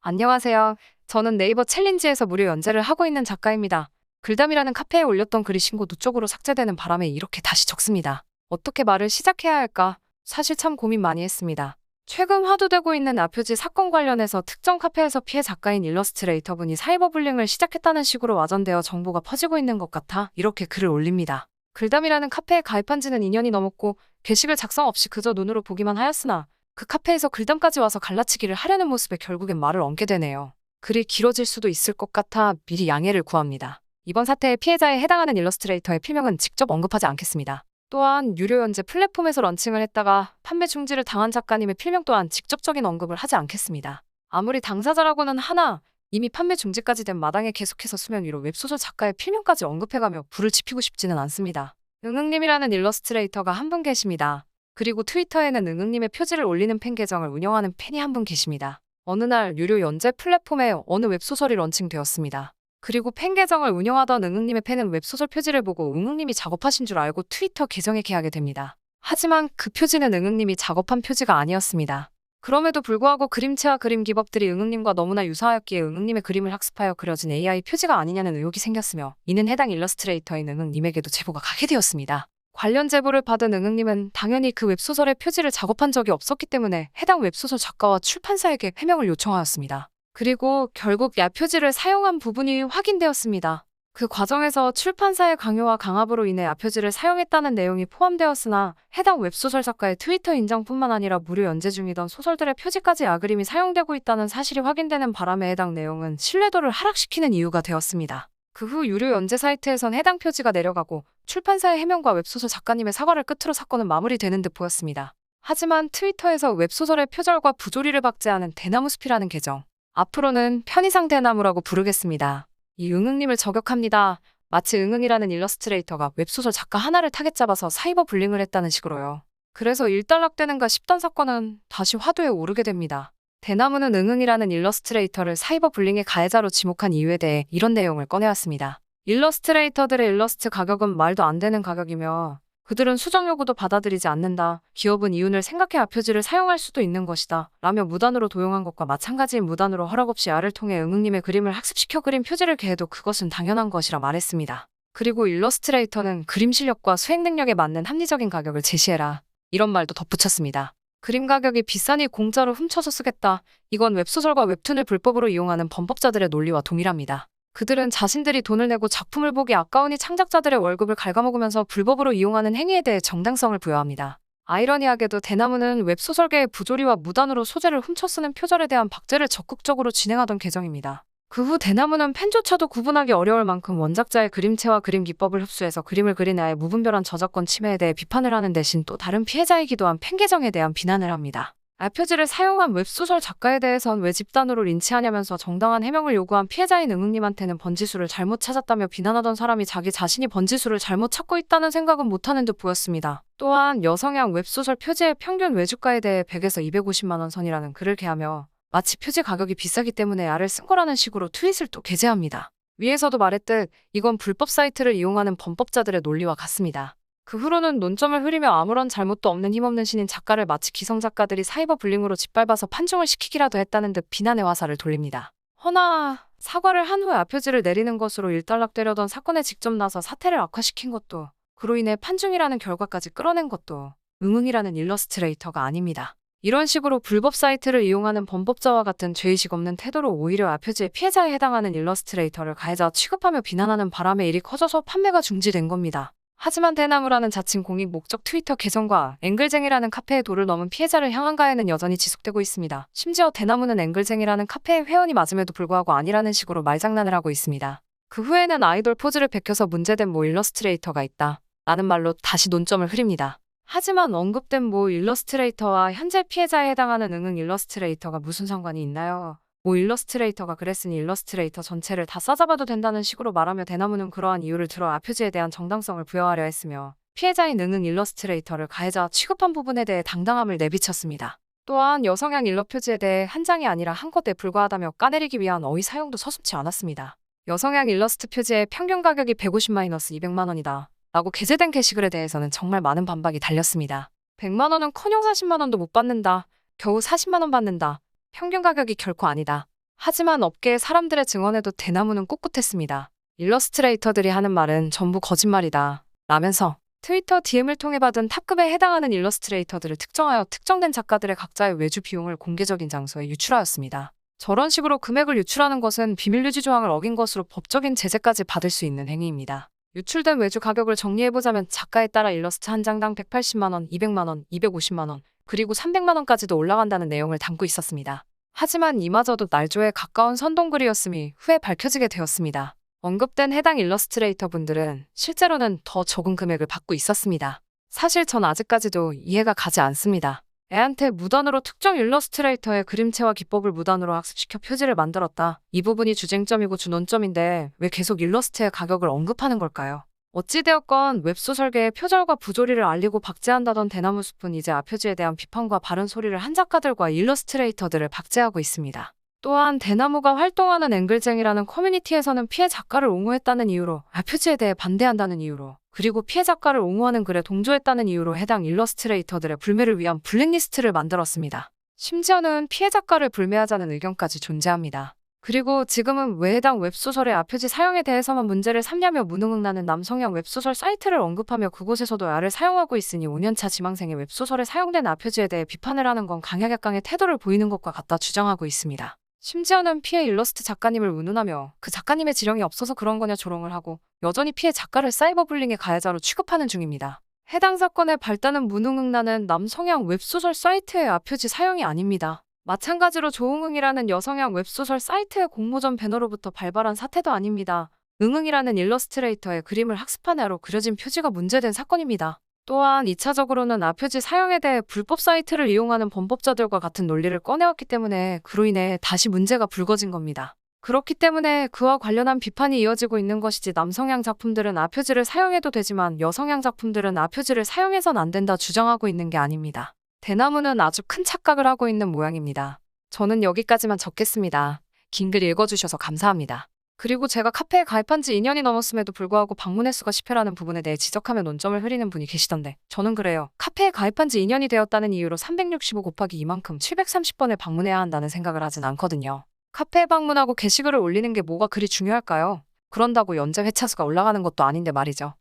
안녕하세요. 저는 네이버 챌린지에서 무료 연재를 하고 있는 작가입니다. 글담이라는 카페에 올렸던 글이 신고 누적으로 삭제되는 바람에 이렇게 다시 적습니다. 어떻게 말을 시작해야 할까? 사실 참 고민 많이 했습니다. 최근 화두되고 있는 아표지 사건 관련해서 특정 카페에서 피해 작가인 일러스트레이터 분이 사이버 불링을 시작했다는 식으로 와전되어 정보가 퍼지고 있는 것 같아 이렇게 글을 올립니다. 글담이라는 카페에 가입한 지는 2년이 넘었고 게시글 작성 없이 그저 눈으로 보기만 하였으나 그 카페에서 글담까지 와서 갈라치기를 하려는 모습에 결국엔 말을 얹게 되네요. 글이 길어질 수도 있을 것 같아 미리 양해를 구합니다. 이번 사태의 피해자에 해당하는 일러스트레이터의 필명은 직접 언급하지 않겠습니다. 또한 유료 연재 플랫폼에서 런칭을 했다가 판매 중지를 당한 작가님의 필명 또한 직접적인 언급을 하지 않겠습니다. 아무리 당사자라고는 하나 이미 판매 중지까지 된 마당에 계속해서 수면 위로 웹소설 작가의 필명까지 언급해가며 불을 지피고 싶지는 않습니다. 응응님이라는 일러스트레이터가 한 분 계십니다. 그리고 트위터에는 응응님의 표지를 올리는 팬 계정을 운영하는 팬이 한 분 계십니다. 어느 날 유료 연재 플랫폼에 어느 웹소설이 런칭되었습니다. 그리고 팬 계정을 운영하던 응응님의 팬은 웹소설 표지를 보고 응응님이 작업하신 줄 알고 트위터 계정에 게하게 됩니다. 하지만 그 표지는 응응님이 작업한 표지가 아니었습니다. 그럼에도 불구하고 그림체와 그림 기법들이 응응님과 너무나 유사하였기에 응응님의 그림을 학습하여 그려진 AI 표지가 아니냐는 의혹이 생겼으며 이는 해당 일러스트레이터인 응응님에게도 제보가 가게 되었습니다. 관련 제보를 받은 응응님은 당연히 그 웹소설의 표지를 작업한 적이 없었기 때문에 해당 웹소설 작가와 출판사에게 해명을 요청하였습니다. 그리고 결국 야표지를 사용한 부분이 확인되었습니다. 그 과정에서 출판사의 강요와 강압으로 인해 야표지를 사용했다는 내용이 포함되었으나 해당 웹소설 작가의 트위터 인정뿐만 아니라 무료 연재 중이던 소설들의 표지까지 야그림이 사용되고 있다는 사실이 확인되는 바람에 해당 내용은 신뢰도를 하락시키는 이유가 되었습니다. 그 후 유료 연재 사이트에선 해당 표지가 내려가고 출판사의 해명과 웹소설 작가님의 사과를 끝으로 사건은 마무리되는 듯 보였습니다. 하지만 트위터에서 웹소설의 표절과 부조리를 박제하는 대나무숲이라는 계정, 앞으로는 편의상 대나무라고 부르겠습니다. 이 응응님을 저격합니다. 마치 응응이라는 일러스트레이터가 웹소설 작가 하나를 타겟 잡아서 사이버 불링을 했다는 식으로요. 그래서 일단락되는가 싶던 사건은 다시 화두에 오르게 됩니다. 대나무는 응응이라는 일러스트레이터를 사이버 불링의 가해자로 지목한 이유에 대해 이런 내용을 꺼내왔습니다. 일러스트레이터들의 일러스트 가격은 말도 안 되는 가격이며 그들은 수정 요구도 받아들이지 않는다. 기업은 이윤을 생각해 아표지를 사용할 수도 있는 것이다. 라며 무단으로 도용한 것과 마찬가지인 무단으로 허락 없이 알을 통해 응응님의 그림을 학습시켜 그린 표지를 개해도 그것은 당연한 것이라 말했습니다. 그리고 일러스트레이터는 그림 실력과 수행 능력에 맞는 합리적인 가격을 제시해라. 이런 말도 덧붙였습니다. 그림 가격이 비싸니 공짜로 훔쳐서 쓰겠다. 이건 웹소설과 웹툰을 불법으로 이용하는 범법자들의 논리와 동일합니다. 그들은 자신들이 돈을 내고 작품을 보기 아까우니 창작자들의 월급을 갉아먹으면서 불법으로 이용하는 행위에 대해 정당성을 부여합니다. 아이러니하게도 대나무는 웹소설계의 부조리와 무단으로 소재를 훔쳐 쓰는 표절에 대한 박제를 적극적으로 진행하던 계정입니다. 그 후 대나무는 팬조차도 구분하기 어려울 만큼 원작자의 그림체와 그림 기법을 흡수해서 그림을 그린 아의 무분별한 저작권 침해에 대해 비판을 하는 대신 또 다른 피해자이기도 한 팬 계정에 대한 비난을 합니다. 아표지를 사용한 웹소설 작가에 대해선 왜 집단으로 린치하냐면서 정당한 해명을 요구한 피해자인 응응님한테는 번지수를 잘못 찾았다며 비난하던 사람이 자기 자신이 번지수를 잘못 찾고 있다는 생각은 못하는 듯 보였습니다. 또한 여성향 웹소설 표지의 평균 외주가에 대해 100에서 250만 원 선이라는 글을 게하며 마치 표지 가격이 비싸기 때문에 알을 쓴 거라는 식으로 트윗을 또 게재합니다. 위에서도 말했듯 이건 불법 사이트를 이용하는 범법자들의 논리와 같습니다. 그 후로는 논점을 흐리며 아무런 잘못도 없는 힘없는 신인 작가를 마치 기성 작가들이 사이버 불링으로 짓밟아서 판중을 시키기라도 했다는 듯 비난의 화살을 돌립니다. 허나 사과를 한 후에 아표지를 내리는 것으로 일단락되려던 사건에 직접 나서 사태를 악화시킨 것도 그로 인해 판중이라는 결과까지 끌어낸 것도 응응이라는 일러스트레이터가 아닙니다. 이런 식으로 불법 사이트를 이용하는 범법자와 같은 죄의식 없는 태도로 오히려 아표지의 피해자에 해당하는 일러스트레이터를 가해자 취급하며 비난하는 바람에 일이 커져서 판매가 중지된 겁니다. 하지만 대나무라는 자칭 공익 목적 트위터 계정과 앵글쟁이라는 카페의 도를 넘은 피해자를 향한 가해는 여전히 지속되고 있습니다. 심지어 대나무는 앵글쟁이라는 카페의 회원이 맞음에도 불구하고 아니라는 식으로 말장난을 하고 있습니다. 그 후에는 아이돌 포즈를 베껴서 문제된 모 일러스트레이터가 있다. 라는 말로 다시 논점을 흐립니다. 하지만 언급된 모 일러스트레이터와 현재 피해자에 해당하는 응응 일러스트레이터가 무슨 상관이 있나요? 모 일러스트레이터가 그랬으니 일러스트레이터 전체를 다 싸잡아도 된다는 식으로 말하며 대나무는 그러한 이유를 들어 아표지에 대한 정당성을 부여하려 했으며 피해자인 응응 일러스트레이터를 가해자 취급한 부분에 대해 당당함을 내비쳤습니다. 또한 여성향 일러 표지에 대해 한 장이 아니라 한 것에 불과하다며 까내리기 위한 어휘 사용도 서슴지 않았습니다. 여성향 일러스트 표지의 평균 가격이 150-200만 원이다. 라고 게재된 게시글에 대해서는 정말 많은 반박이 달렸습니다. 100만 원은 커녕 40만 원도 못 받는다. 겨우 40만 원 받는다. 평균 가격이 결코 아니다. 하지만 업계의 사람들의 증언에도 대나무는 꿋꿋했습니다. 일러스트레이터들이 하는 말은 전부 거짓말이다 라면서 트위터 DM을 통해 받은 탑급에 해당하는 일러스트레이터들을 특정하여 특정된 작가들의 각자의 외주 비용을 공개적인 장소에 유출하였습니다. 저런 식으로 금액을 유출하는 것은 비밀유지 조항을 어긴 것으로 법적인 제재까지 받을 수 있는 행위입니다. 유출된 외주 가격을 정리해보자면 작가에 따라 일러스트 한 장당 180만 원, 200만 원, 250만 원, 그리고 300만 원까지도 올라간다는 내용을 담고 있었습니다. 하지만 이마저도 날조에 가까운 선동글이었음이 후에 밝혀지게 되었습니다. 언급된 해당 일러스트레이터 분들은 실제로는 더 적은 금액을 받고 있었습니다. 사실 전 아직까지도 이해가 가지 않습니다. 애한테 무단으로 특정 일러스트레이터의 그림체와 기법을 무단으로 학습시켜 표지를 만들었다. 이 부분이 주쟁점이고 준논점인데 왜 계속 일러스트의 가격을 언급하는 걸까요? 어찌되었건 웹소설계의 표절과 부조리를 알리고 박제한다던 대나무숲은 이제 아표지에 대한 비판과 바른 소리를 한 작가들과 일러스트레이터들을 박제하고 있습니다. 또한 대나무가 활동하는 앵글쟁이라는 커뮤니티에서는 피해 작가를 옹호했다는 이유로 아표지에 대해 반대한다는 이유로 그리고 피해 작가를 옹호하는 글에 동조했다는 이유로 해당 일러스트레이터들의 불매를 위한 블랙리스트를 만들었습니다. 심지어는 피해 작가를 불매하자는 의견까지 존재합니다. 그리고 지금은 왜 해당 웹소설의 아표지 사용에 대해서만 문제를 삼냐며 무능응나는 남성향 웹소설 사이트를 언급하며 그곳에서도 야를 사용하고 있으니 5년차 지망생의 웹소설에 사용된 아표지에 대해 비판을 하는 건 강약약강의 태도를 보이는 것과 같다 주장하고 있습니다. 심지어는 피해 일러스트 작가님을 운운하며 그 작가님의 지령이 없어서 그런 거냐 조롱을 하고 여전히 피해 작가를 사이버불링의 가해자로 취급하는 중입니다. 해당 사건의 발단은 무능응나는 남성향 웹소설 사이트의 아표지 사용이 아닙니다. 마찬가지로 조응응이라는 여성향 웹소설 사이트의 공모전 배너로부터 발발한 사태도 아닙니다. 응응이라는 일러스트레이터의 그림을 학습한 애로 그려진 표지가 문제된 사건입니다. 또한 2차적으로는 아표지 사용에 대해 불법 사이트를 이용하는 범법자들과 같은 논리를 꺼내왔기 때문에 그로 인해 다시 문제가 불거진 겁니다. 그렇기 때문에 그와 관련한 비판이 이어지고 있는 것이지 남성향 작품들은 아표지를 사용해도 되지만 여성향 작품들은 아표지를 사용해선 안 된다 주장하고 있는 게 아닙니다. 대나무는 아주 큰 착각을 하고 있는 모양입니다. 저는 여기까지만 적겠습니다. 긴 글 읽어주셔서 감사합니다. 그리고 제가 카페에 가입한 지 2년이 넘었음에도 불구하고 방문 횟수가 10회라는 부분에 대해 지적하며 논점을 흐리는 분이 계시던데 저는 그래요. 카페에 가입한 지 2년이 되었다는 이유로 365 곱하기 이만큼 730번을 방문해야 한다는 생각을 하진 않거든요. 카페에 방문하고 게시글을 올리는 게 뭐가 그리 중요할까요? 그런다고 연재 회차 수가 올라가는 것도 아닌데 말이죠.